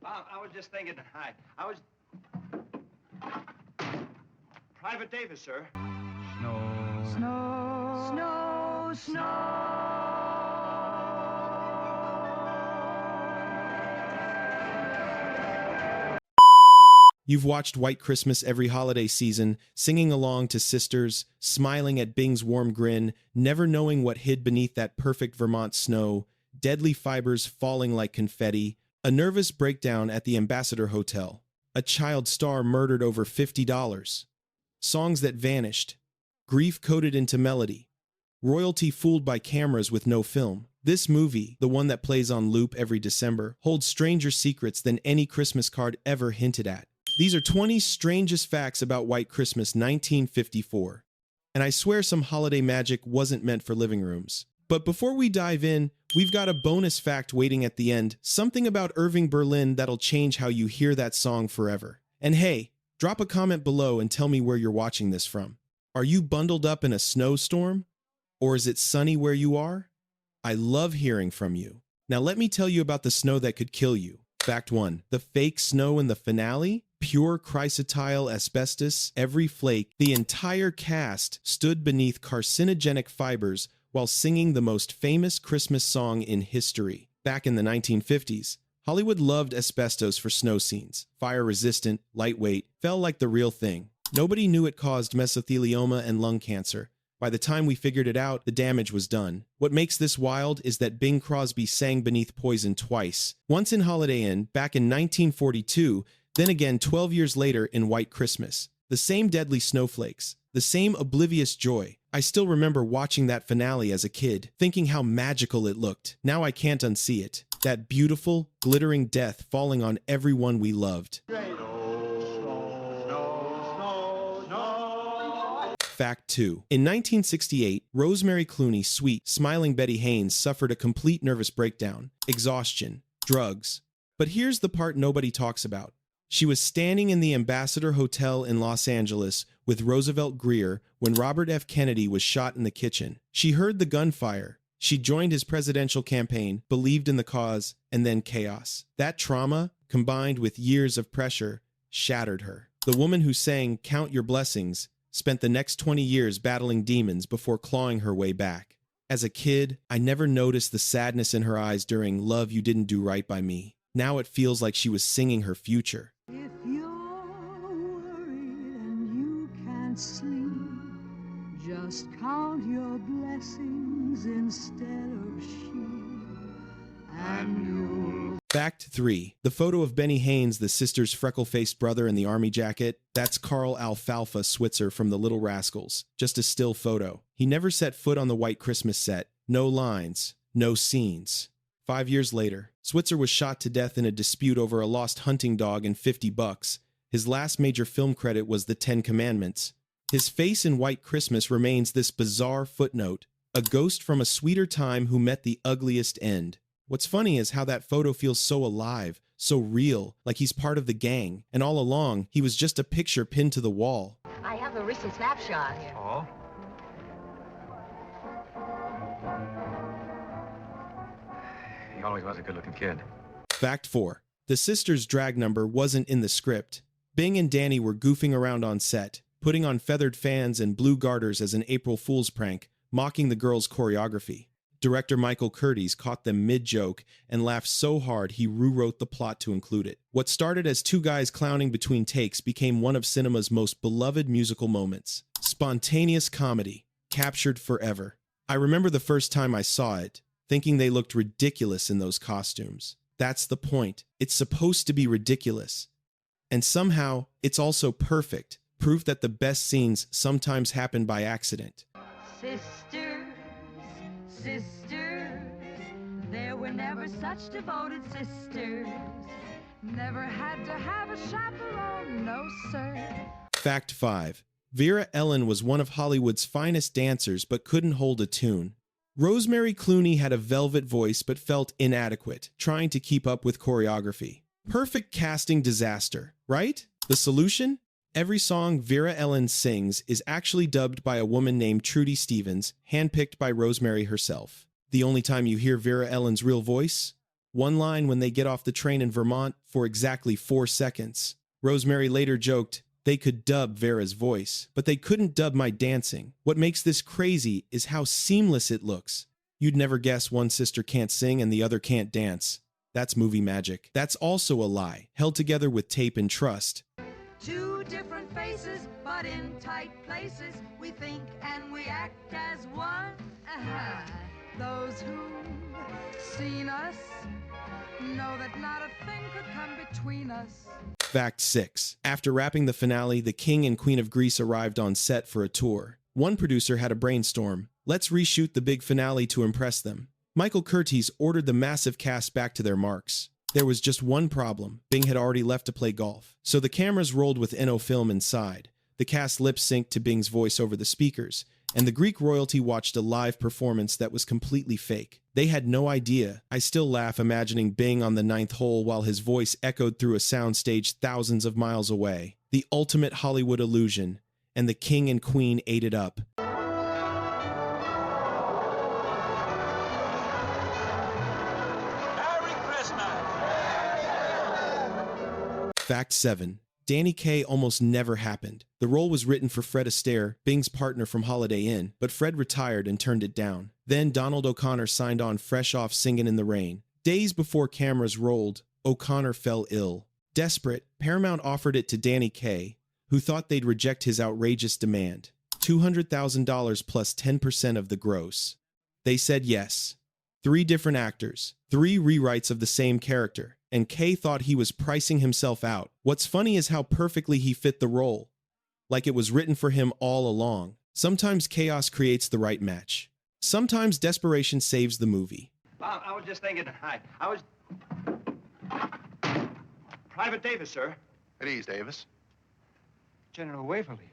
I was just thinking, I was... Private Davis, sir. Snow. Snow. Snow. Snow. You've watched White Christmas every holiday season, singing along to Sisters, smiling at Bing's warm grin, never knowing what hid beneath that perfect Vermont snow, deadly fibers falling like confetti, a nervous breakdown at the Ambassador Hotel, a child star murdered over $50, songs that vanished, grief coded into melody, royalty fooled by cameras with no film. This movie, the one that plays on loop every December, holds stranger secrets than any Christmas card ever hinted at. These are 20 strangest facts about White Christmas 1954. And I swear some holiday magic wasn't meant for living rooms. But before we dive in, we've got a bonus fact waiting at the end, something about Irving Berlin that'll change how you hear that song forever. And hey, drop a comment below and tell me where you're watching this from. Are you bundled up in a snowstorm? Or is it sunny where you are? I love hearing from you. Now let me tell you about the snow that could kill you. Fact 1. The fake snow in the finale? Pure chrysotile asbestos, every flake. The entire cast stood beneath carcinogenic fibers while singing the most famous Christmas song in history. Back in the 1950s, Hollywood loved asbestos for snow scenes. Fire-resistant, lightweight, felt like the real thing. Nobody knew it caused mesothelioma and lung cancer. By the time we figured it out, the damage was done. What makes this wild is that Bing Crosby sang beneath poison twice. Once in Holiday Inn, back in 1942, then again 12 years later in White Christmas. The same deadly snowflakes, the same oblivious joy. I still remember watching that finale as a kid, thinking how magical it looked. Now I can't unsee it. That beautiful, glittering death falling on everyone we loved. Fact 2. In 1968, Rosemary Clooney's sweet, smiling Betty Haynes suffered a complete nervous breakdown, exhaustion, drugs. But here's the part nobody talks about. She was standing in the Ambassador Hotel in Los Angeles with Roosevelt Grier when Robert F. Kennedy was shot in the kitchen. She heard the gunfire. She joined his presidential campaign, believed in the cause, and then chaos. That trauma, combined with years of pressure, shattered her. The woman who sang "Count Your Blessings" spent the next 20 years battling demons before clawing her way back. As a kid, I never noticed the sadness in her eyes during "Love You Didn't Do Right by Me." Now it feels like she was singing her future. If you're worried and you can't sleep, just count your blessings instead of sheep, and you'll... Fact 3. The photo of Benny Haynes, the sister's freckle-faced brother in the army jacket, that's Carl Alfalfa Switzer from The Little Rascals. Just a still photo. He never set foot on the White Christmas set. No lines. No scenes. 5 years later, Switzer was shot to death in a dispute over a lost hunting dog and $50. His last major film credit was The Ten Commandments. His face in White Christmas remains this bizarre footnote, a ghost from a sweeter time who met the ugliest end. What's funny is how that photo feels so alive, so real, like he's part of the gang, and all along, he was just a picture pinned to the wall. I have a recent snapshot here. Oh? He always was a good-looking kid. Fact 4. The sisters' drag number wasn't in the script. Bing and Danny were goofing around on set, putting on feathered fans and blue garters as an April Fool's prank, mocking the girls' choreography. Director Michael Curtiz caught them mid-joke and laughed so hard he rewrote the plot to include it. What started as two guys clowning between takes became one of cinema's most beloved musical moments. Spontaneous comedy, captured forever. I remember the first time I saw it, thinking they looked ridiculous in those costumes. That's the point. It's supposed to be ridiculous. And somehow, it's also perfect, proof that the best scenes sometimes happen by accident. Sisters, sisters, there were never such devoted sisters. Never had to have a chaperone, no sir. Fact 5. Vera Ellen was one of Hollywood's finest dancers but couldn't hold a tune. Rosemary Clooney had a velvet voice but felt inadequate, trying to keep up with choreography. Perfect casting disaster, right? The solution? Every song Vera Ellen sings is actually dubbed by a woman named Trudy Stevens, handpicked by Rosemary herself. The only time you hear Vera Ellen's real voice? One line when they get off the train in Vermont for exactly 4 seconds. Rosemary later joked, they could dub Vera's voice, but they couldn't dub my dancing. What makes this crazy is how seamless it looks. You'd never guess one sister can't sing and the other can't dance. That's movie magic. That's also a lie, held together with tape and trust. Two different faces, but in tight places. We think and we act as one. Those who've seen us know that not a thing could come between us. Fact 6. After wrapping the finale, the King and Queen of Greece arrived on set for a tour. One producer had a brainstorm. Let's reshoot the big finale to impress them. Michael Curtiz ordered the massive cast back to their marks. There was just one problem. Bing had already left to play golf. So the cameras rolled with NO film inside. The cast lip-synced to Bing's voice over the speakers, and the Greek royalty watched a live performance that was completely fake. They had no idea. I still laugh imagining Bing on the 9th hole while his voice echoed through a soundstage thousands of miles away. The ultimate Hollywood illusion, and the King and Queen ate it up. Merry Christmas! Fact 7. Danny Kaye almost never happened. The role was written for Fred Astaire, Bing's partner from Holiday Inn, but Fred retired and turned it down. Then Donald O'Connor signed on fresh off Singin' in the Rain. Days before cameras rolled, O'Connor fell ill. Desperate, Paramount offered it to Danny Kaye, who thought they'd reject his outrageous demand. $200,000 plus 10% of the gross. They said yes. 3 different actors, 3 rewrites of the same character, and Kaye thought he was pricing himself out. What's funny is how perfectly he fit the role. Like it was written for him all along. Sometimes chaos creates the right match. Sometimes desperation saves the movie. I was just thinking, I was... Private Davis, sir. At ease, Davis. General Waverly.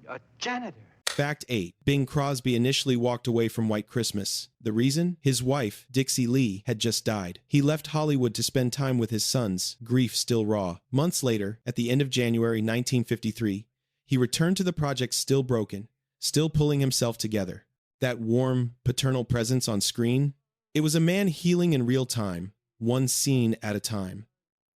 A janitor. Fact 8. Bing Crosby initially walked away from White Christmas. The reason? His wife, Dixie Lee, had just died. He left Hollywood to spend time with his sons, grief still raw. Months later, at the end of January 1953, he returned to the project still broken, still pulling himself together. That warm, paternal presence on screen? It was a man healing in real time, one scene at a time.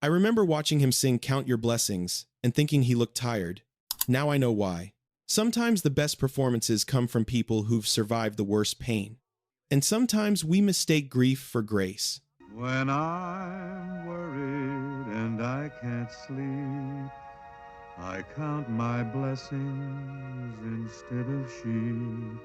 I remember watching him sing Count Your Blessings and thinking he looked tired. Now I know why. Sometimes the best performances come from people who've survived the worst pain. And sometimes we mistake grief for grace. When I'm worried and I can't sleep, I count my blessings instead of sheep.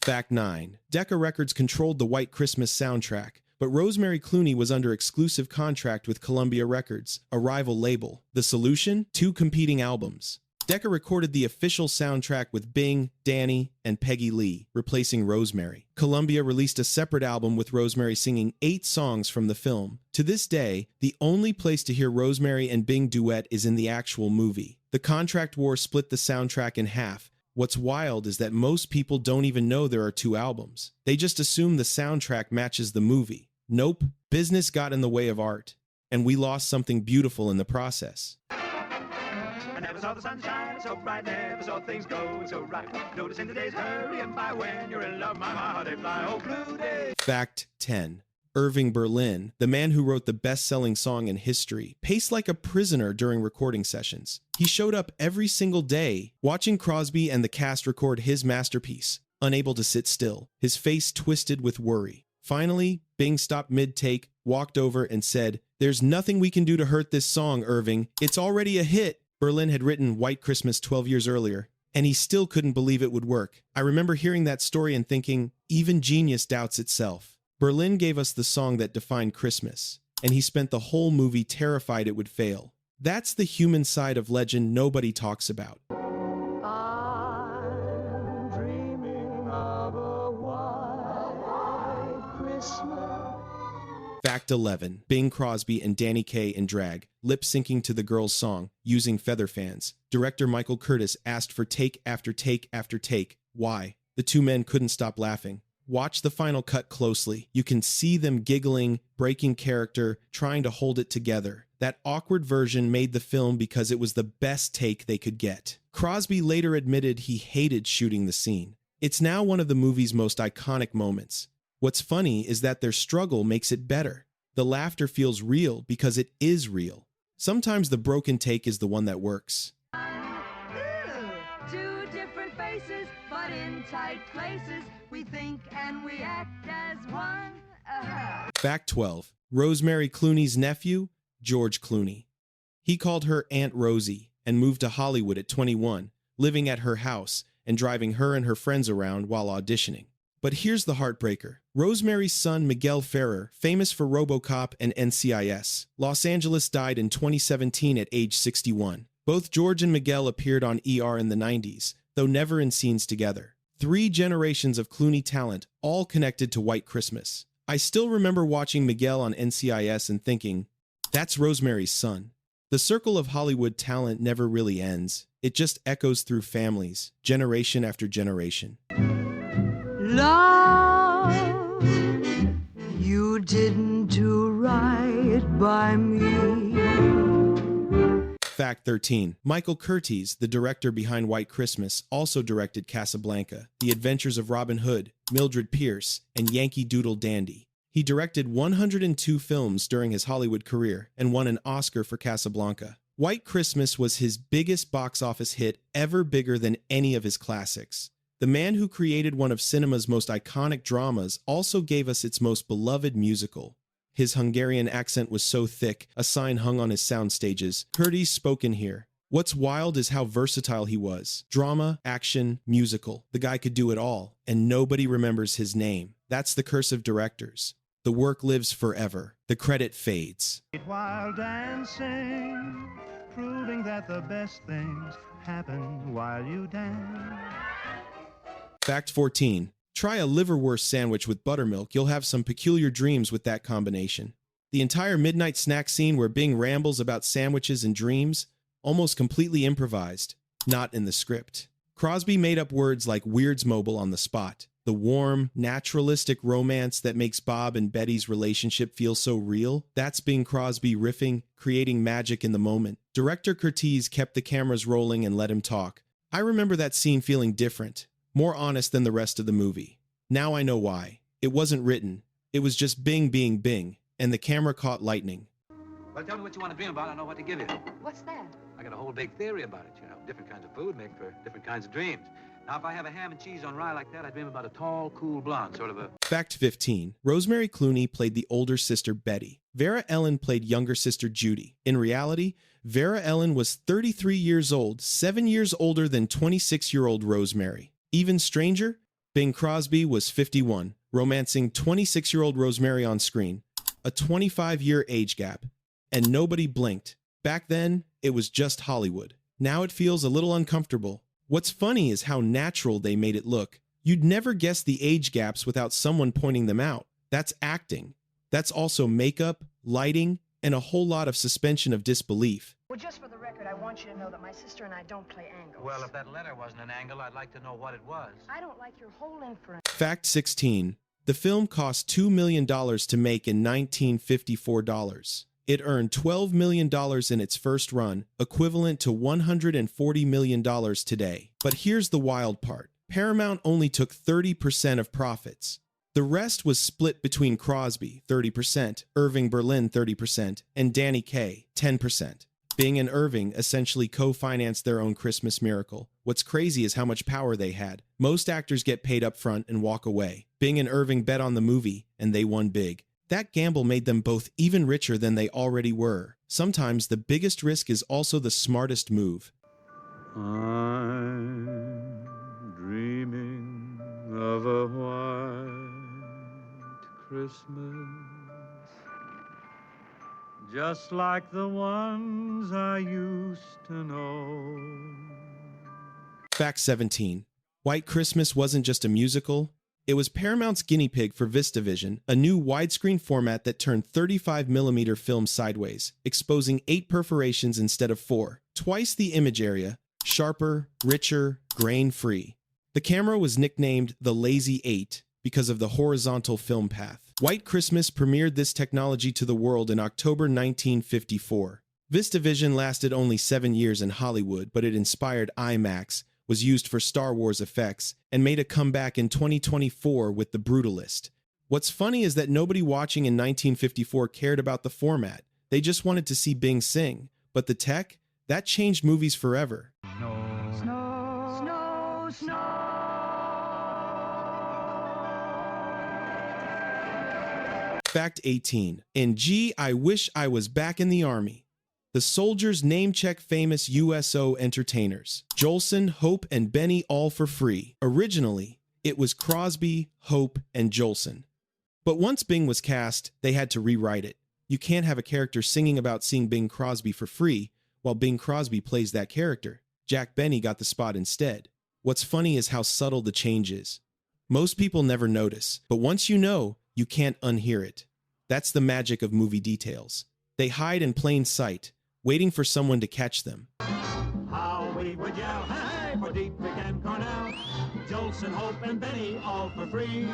Fact 9. Decca Records controlled the White Christmas soundtrack, but Rosemary Clooney was under exclusive contract with Columbia Records, a rival label. The solution? 2 competing albums. Decca recorded the official soundtrack with Bing, Danny, and Peggy Lee, replacing Rosemary. Columbia released a separate album with Rosemary singing 8 songs from the film. To this day, the only place to hear Rosemary and Bing duet is in the actual movie. The contract war split the soundtrack in half. What's wild is that most people don't even know there are 2 albums. They just assume the soundtrack matches the movie. Nope, business got in the way of art, and we lost something beautiful in the process. I never saw the sunshine so bright, never saw things going so right. Noticing the days hurrying by when you're in love, my heart they fly. Oh, blue day. Fact 10. Irving Berlin, the man who wrote the best-selling song in history, paced like a prisoner during recording sessions. He showed up every single day, watching Crosby and the cast record his masterpiece, unable to sit still, his face twisted with worry. Finally, Bing stopped mid-take, walked over, and said, "There's nothing we can do to hurt this song, Irving. It's already a hit." Berlin had written White Christmas 12 years earlier, and he still couldn't believe it would work. I remember hearing that story and thinking, even genius doubts itself. Berlin gave us the song that defined Christmas, and he spent the whole movie terrified it would fail. That's the human side of legend nobody talks about. I'm dreaming of a white Christmas. Fact 11. Bing Crosby and Danny Kaye in drag, lip-syncing to the girl's song, using feather fans. Director Michael Curtiz asked for take after take after take. Why? The 2 men couldn't stop laughing. Watch the final cut closely. You can see them giggling, breaking character, trying to hold it together. That awkward version made the film because it was the best take they could get. Crosby later admitted he hated shooting the scene. It's now one of the movie's most iconic moments. What's funny is that their struggle makes it better. The laughter feels real because it is real. Sometimes the broken take is the one that works. Ooh, two different faces, but in tight places. We think and we act as one. Fact 12. Rosemary Clooney's nephew, George Clooney. He called her Aunt Rosie and moved to Hollywood at 21, living at her house and driving her and her friends around while auditioning. But here's the heartbreaker. Rosemary's son, Miguel Ferrer, famous for RoboCop and NCIS, Los Angeles, died in 2017 at age 61. Both George and Miguel appeared on ER in the 90s, though never in scenes together. 3 generations of Clooney talent, all connected to White Christmas. I still remember watching Miguel on NCIS and thinking, that's Rosemary's son. The circle of Hollywood talent never really ends. It just echoes through families, generation after generation. Love, you didn't do right by me. Fact 13. Michael Curtiz, the director behind White Christmas, also directed Casablanca, The Adventures of Robin Hood, Mildred Pierce, and Yankee Doodle Dandy. He directed 102 films during his Hollywood career and won an Oscar for Casablanca. White Christmas was his biggest box office hit, ever bigger than any of his classics. The man who created one of cinema's most iconic dramas also gave us its most beloved musical. His Hungarian accent was so thick, a sign hung on his sound stages. Curtiz spoke in here. What's wild is how versatile he was. Drama, action, musical. The guy could do it all, and nobody remembers his name. That's the curse of directors. The work lives forever. The credit fades. While dancing, proving that the best things happen while you dance. Fact 14. Try a liverwurst sandwich with buttermilk. You'll have some peculiar dreams with that combination. The entire midnight snack scene where Bing rambles about sandwiches and dreams, almost completely improvised, not in the script. Crosby made up words like Weird's Mobile on the spot. The warm, naturalistic romance that makes Bob and Betty's relationship feel so real, that's Bing Crosby riffing, creating magic in the moment. Director Curtiz kept the cameras rolling and let him talk. I remember that scene feeling different, more honest than the rest of the movie. Now I know why. It wasn't written. It was just Bing being Bing, and the camera caught lightning. Well, tell me what you want to dream about. I know what to give you. What's that? I got a whole big theory about it, you know. Different kinds of food make for different kinds of dreams. Now, if I have a ham and cheese on rye like that, I dream about a tall, cool blonde, sort of a... Fact 15. Rosemary Clooney played the older sister Betty. Vera Ellen played younger sister Judy. In reality, Vera Ellen was 33 years old, 7 years older than 26-year-old Rosemary. Even stranger, Bing Crosby was 51, romancing 26-year-old Rosemary on screen. A 25-year age gap. And nobody blinked. Back then, it was just Hollywood. Now it feels a little uncomfortable. What's funny is how natural they made it look. You'd never guess the age gaps without someone pointing them out. That's acting. That's also makeup, lighting, and a whole lot of suspension of disbelief. Well, just for the record, I want you to know that my sister and I don't play angles. Well, if that letter wasn't an angle, I'd like to know what it was. I don't like your whole inference. Fact 16. The film cost $2 million to make in $1954. It earned $12 million in its first run, equivalent to $140 million today. But here's the wild part. Paramount only took 30% of profits. The rest was split between Crosby, 30%, Irving Berlin, 30%, and Danny Kaye, 10%. Bing and Irving essentially co-financed their own Christmas miracle. What's crazy is how much power they had. Most actors get paid up front and walk away. Bing and Irving bet on the movie, and they won big. That gamble made them both even richer than they already were. Sometimes the biggest risk is also the smartest move. I'm dreaming of a white Christmas, just like the ones I used to know. Fact 17. White Christmas wasn't just a musical. It was Paramount's guinea pig for VistaVision, a new widescreen format that turned 35mm film sideways, exposing 8 perforations instead of 4, twice the image area, sharper, richer, grain-free. The camera was nicknamed the Lazy 8 because of the horizontal film path. White Christmas premiered this technology to the world in October 1954. VistaVision lasted only 7 years in Hollywood, but it inspired IMAX, was used for Star Wars effects, and made a comeback in 2024 with The Brutalist. What's funny is that nobody watching in 1954 cared about the format. They just wanted to see Bing sing. But the tech, that changed movies forever. Snow, snow, snow. Fact 18. And gee, I wish I was back in the Army. The soldiers name-check famous USO entertainers. Jolson, Hope, and Benny all for free. Originally, it was Crosby, Hope, and Jolson. But once Bing was cast, they had to rewrite it. You can't have a character singing about seeing Bing Crosby for free while Bing Crosby plays that character. Jack Benny got the spot instead. What's funny is how subtle the change is. Most people never notice, but once you know, you can't unhear it. That's the magic of movie details. They hide in plain sight, waiting for someone to catch them. How we would yell, hey, for Dietrich and Cornell, Jolson, Hope, and Benny, all for free.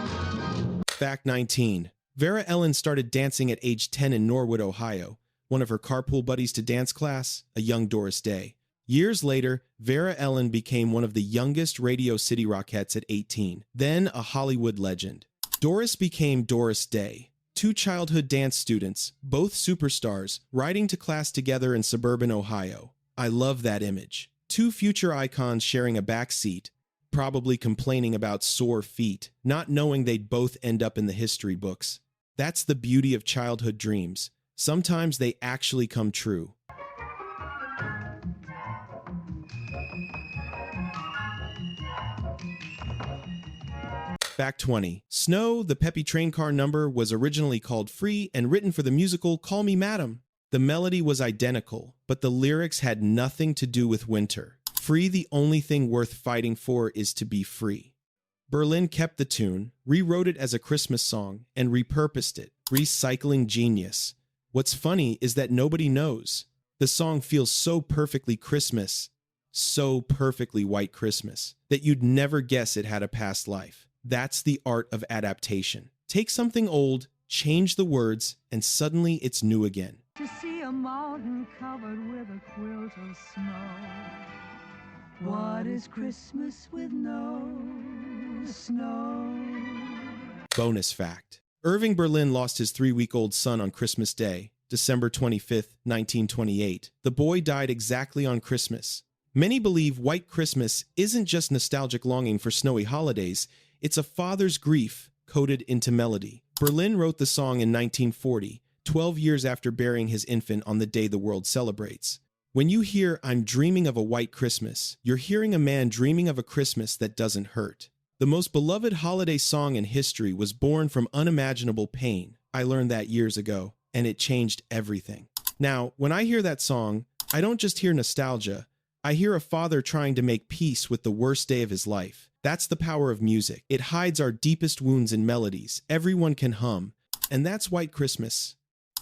Fact 19. Vera Ellen started dancing at age 10 in Norwood, Ohio. One of her carpool buddies to dance class, a young Doris Day. Years later, Vera Ellen became one of the youngest Radio City Rockettes at 18, then a Hollywood legend. Doris became Doris Day. Two childhood dance students, both superstars, riding to class together in suburban Ohio. I love that image. Two future icons sharing a back seat, probably complaining about sore feet, not knowing they'd both end up in the history books. That's the beauty of childhood dreams. Sometimes they actually come true. Fact 20. Snow, the peppy train car number, was originally called Free and written for the musical Call Me Madam. The melody was identical, but the lyrics had nothing to do with winter. Free, the only thing worth fighting for is to be free. Berlin kept the tune, rewrote it as a Christmas song, and repurposed it. Recycling genius. What's funny is that nobody knows. The song feels so perfectly Christmas, so perfectly White Christmas, that you'd never guess it had a past life. That's the art of adaptation. Take something old, change the words, and suddenly it's new again. To see a mountain covered with a quilt of snow. What is Christmas with no snow? Bonus fact. Irving Berlin lost his 3-week-old son on Christmas Day, December 25th, 1928. The boy died exactly on Christmas. Many believe White Christmas isn't just nostalgic longing for snowy holidays, it's a father's grief coded into melody. Berlin wrote the song in 1940, 12 years after burying his infant on the day the world celebrates. When you hear "I'm dreaming of a white Christmas," you're hearing a man dreaming of a Christmas that doesn't hurt. The most beloved holiday song in history was born from unimaginable pain. I learned that years ago, and it changed everything. Now, when I hear that song, I don't just hear nostalgia. I hear a father trying to make peace with the worst day of his life. That's the power of music. It hides our deepest wounds in melodies. Everyone can hum. And that's White Christmas.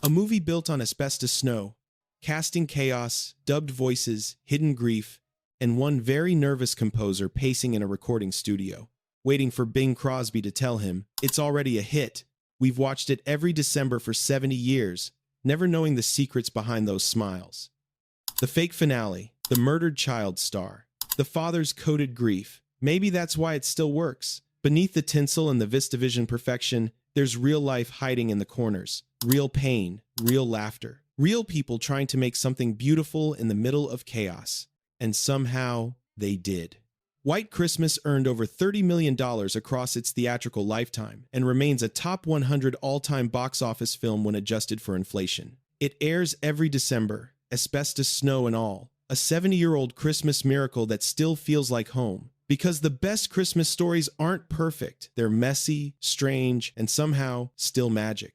A movie built on asbestos snow, casting chaos, dubbed voices, hidden grief, and one very nervous composer pacing in a recording studio, waiting for Bing Crosby to tell him, it's already a hit. We've watched it every December for 70 years, never knowing the secrets behind those smiles. The fake finale, the murdered child star, the father's coded grief. Maybe that's why it still works. Beneath the tinsel and the VistaVision perfection, there's real life hiding in the corners. Real pain, real laughter. Real people trying to make something beautiful in the middle of chaos. And somehow, they did. White Christmas earned over $30 million across its theatrical lifetime and remains a top 100 all-time box office film when adjusted for inflation. It airs every December, asbestos snow and all, a 70-year-old Christmas miracle that still feels like home. Because the best Christmas stories aren't perfect. They're messy, strange, and somehow still magic.